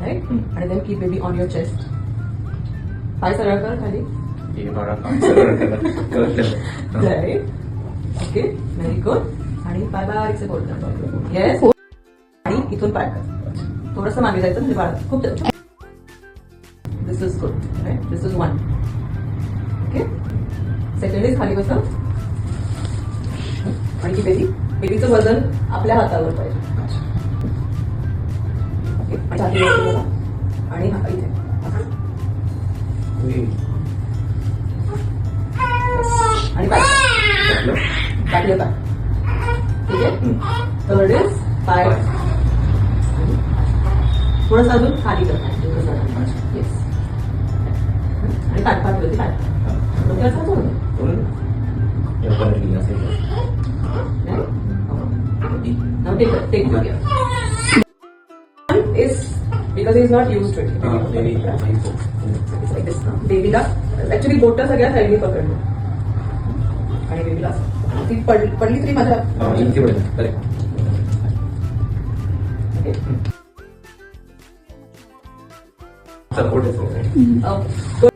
Right. आणि then keep baby on your chest. पाय सरळ कर खाली. राईट. Okay, very good. आणि पाय बारीकसे फोल्ड कर. येस. आणि इथून पाय कर. थोडंसं मागे जायचं म्हणजे बाळ खूप. This is good. Right. This is 1. Okay. Second is खाली बसा. आणि की बेबीचं वजन आपल्या हातावर पाहिजे. ओके. आणि इथे आणि पाय टाकले पाय. ठीक आहे. थर्ड इज पाय. थोडंसं अजून खाली कर. येस. आणि पाठ होती पाठ. असं सोडून now take good care. Is because he is not used to it. It's like this now. Baby ला actually बोटं सगळ्या साईडनी पकडलं आणि बेबीला ती पडली तरी माझ्या सपोर्ट.